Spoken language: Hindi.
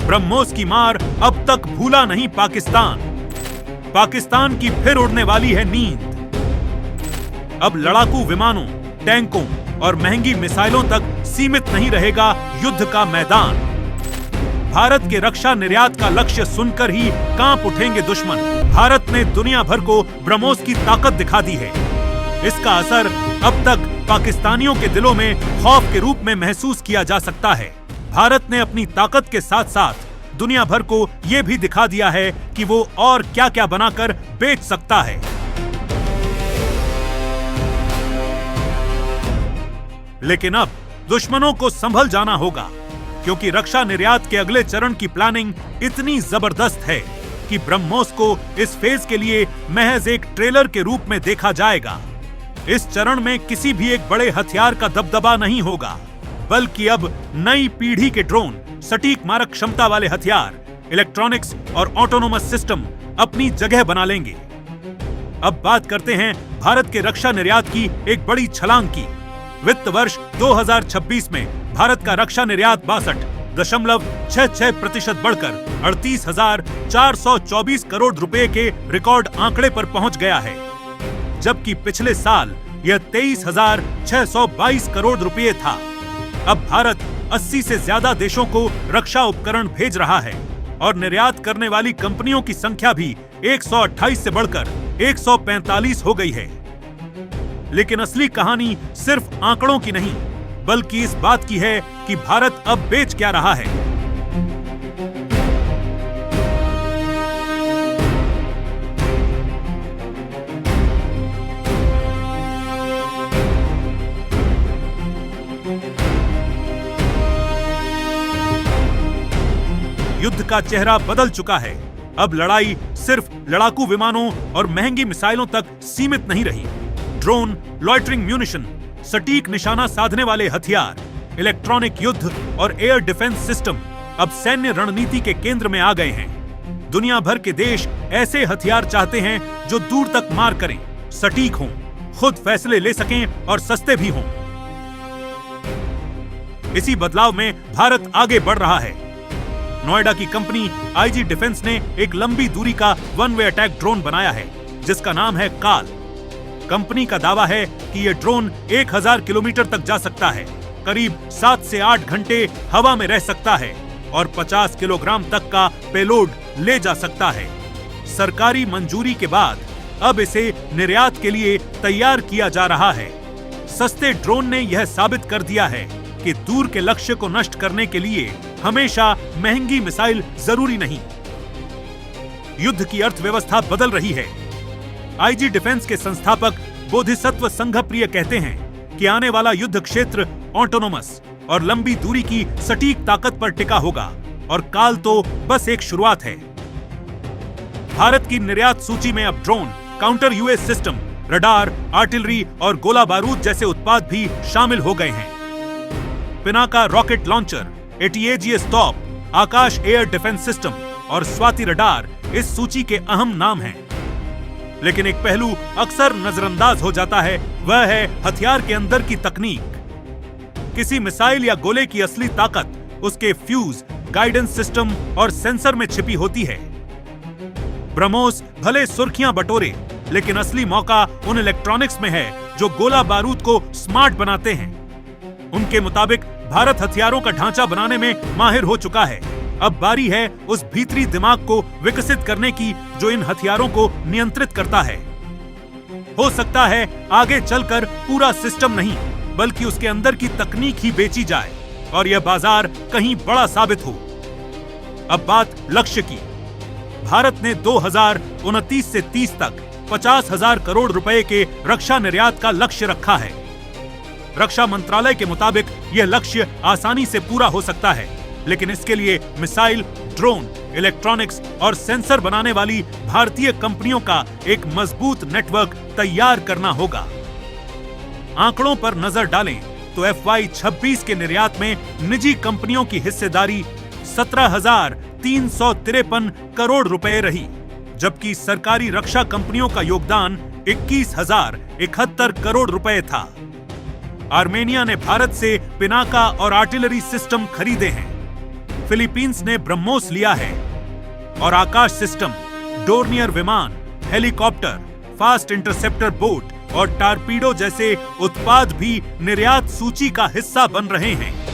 ब्रह्मोस की मार अब तक भूला नहीं पाकिस्तान। पाकिस्तान की फिर उड़ने वाली है नींद। अब लड़ाकू विमानों, टैंकों और महंगी मिसाइलों तक सीमित नहीं रहेगा युद्ध का मैदान। भारत के रक्षा निर्यात का लक्ष्य सुनकर ही कांप उठेंगे दुश्मन। भारत ने दुनिया भर को ब्रह्मोस की ताकत दिखा दी है। इसका असर अब तक पाकिस्तानियों के दिलों में खौफ के रूप में महसूस किया जा सकता है। भारत ने अपनी ताकत के साथ साथ दुनिया भर को यह भी दिखा दिया है कि वो और क्या क्या बनाकर बेच सकता है। लेकिन अब दुश्मनों को संभल जाना होगा, क्योंकि रक्षा निर्यात के अगले चरण की प्लानिंग इतनी जबरदस्त है कि ब्रह्मोस को इस फेज के लिए महज एक ट्रेलर के रूप में देखा जाएगा। इस चरण में किसी भी एक बड़े हथियार का दबदबा नहीं होगा, बल्कि अब नई पीढ़ी के ड्रोन, सटीक मारक क्षमता वाले हथियार, इलेक्ट्रॉनिक्स और ऑटोनोमस सिस्टम अपनी जगह बना लेंगे। अब बात करते हैं भारत के रक्षा निर्यात की एक बड़ी छलांग की। वित्त वर्ष 2026 में भारत का रक्षा निर्यात 62.66% बढ़कर 38,424 करोड़ रुपए के रिकॉर्ड आंकड़े पर पहुंच गया है, जबकि पिछले साल यह 23,622 करोड़ रुपए था। अब भारत 80 से ज्यादा देशों को रक्षा उपकरण भेज रहा है और निर्यात करने वाली कंपनियों की संख्या भी 128 से बढ़कर 145 हो गई है। लेकिन असली कहानी सिर्फ आंकड़ों की नहीं, बल्कि इस बात की है कि भारत अब बेच क्या रहा है। युद्ध का चेहरा बदल चुका है। अब लड़ाई सिर्फ लड़ाकू विमानों और महंगी मिसाइलों तक सीमित नहीं रही। ड्रोन, लॉइटरिंग म्यूनिशन, सटीक निशाना साधने वाले हथियार, इलेक्ट्रॉनिक युद्ध और एयर डिफेंस सिस्टम अब सैन्य रणनीति के केंद्र में आ गए हैं। दुनिया भर के देश ऐसे हथियार चाहते हैं जो दूर तक मार करें, सटीक हों, खुद फैसले ले सकें और सस्ते भी हों। इसी बदलाव में भारत आगे बढ़ रहा है। नोएडा की कंपनी आईजी डिफेंस ने एक लंबी दूरी का वन वे अटैक ड्रोन बनाया है, जिसका नाम है काल। कंपनी का दावा है कि यह ड्रोन 1000 किलोमीटर तक जा सकता है, करीब 7 से 8 घंटे हवा में रह सकता है और 50 किलोग्राम तक का पेलोड ले जा सकता है। सरकारी मंजूरी के बाद अब इसे निर्यात के लिए तैयार किया जा रहा है। सस्ते ड्रोन ने यह साबित कर दिया है कि दूर के लक्ष्य को नष्ट करने के लिए हमेशा महंगी मिसाइल जरूरी नहीं। युद्ध की अर्थव्यवस्था बदल रही है। आईजी डिफेंस के संस्थापक बोधिसत्व संघप्रिय कहते हैं कि आने वाला युद्ध क्षेत्र ऑटोनोमस और लंबी दूरी की सटीक ताकत पर टिका होगा और काल तो बस एक शुरुआत है। भारत की निर्यात सूची में अब drone, counter US system, radar, artillery और गोला बारूद जैसे उत्पाद भी शामिल हो गए हैं। पिनाका रॉकेट लॉन्चर, ATAGS तोप, आकाश एयर डिफेंस सिस्टम और स्वाति रडार इस सूची के अहम नाम हैं। लेकिन एक पहलू अक्सर नजरअंदाज हो जाता है, वह है हथियार के अंदर की तकनीक। किसी मिसाइल या गोले की असली ताकत उसके फ्यूज, गाइडेंस सिस्टम और सेंसर में छिपी होती है। ब्रह्मोस भले सुर्खियां बटोरे, लेकिन असली मौका उन इलेक्ट्रॉनिक्स में है जो गोला बारूद को स्मार्ट बनाते हैं। उनके मुताबिक भारत हथियारों का ढांचा बनाने में माहिर हो चुका है। अब बारी है उस भीतरी दिमाग को विकसित करने की जो इन हथियारों को नियंत्रित करता है। हो सकता है आगे चलकर पूरा सिस्टम नहीं, बल्कि उसके अंदर की तकनीक ही बेची जाए और यह बाजार कहीं बड़ा साबित हो। अब बात लक्ष्य की। भारत ने 2029 से 30 तक 50,000 करोड़ रुपए के रक्षा निर्यात का लक्ष्य रखा है। रक्षा मंत्रालय के मुताबिक यह लक्ष्य आसानी से पूरा हो सकता है, लेकिन इसके लिए मिसाइल, ड्रोन, इलेक्ट्रॉनिक्स और सेंसर बनाने वाली भारतीय कंपनियों का एक मजबूत नेटवर्क तैयार करना होगा। आंकड़ों पर नजर डालें तो FY26 के निर्यात में निजी कंपनियों की हिस्सेदारी 17,353 करोड़ रुपए रही, जबकि सरकारी रक्षा कंपनियों का योगदान 21,071 करोड़ रुपए था। आर्मेनिया ने भारत से पिनाका और आर्टिलरी सिस्टम खरीदे हैं। फिलीपींस ने ब्रह्मोस लिया है और आकाश सिस्टम, डोर्नियर विमान, हेलीकॉप्टर, फास्ट इंटरसेप्टर बोट और टारपीडो जैसे उत्पाद भी निर्यात सूची का हिस्सा बन रहे हैं।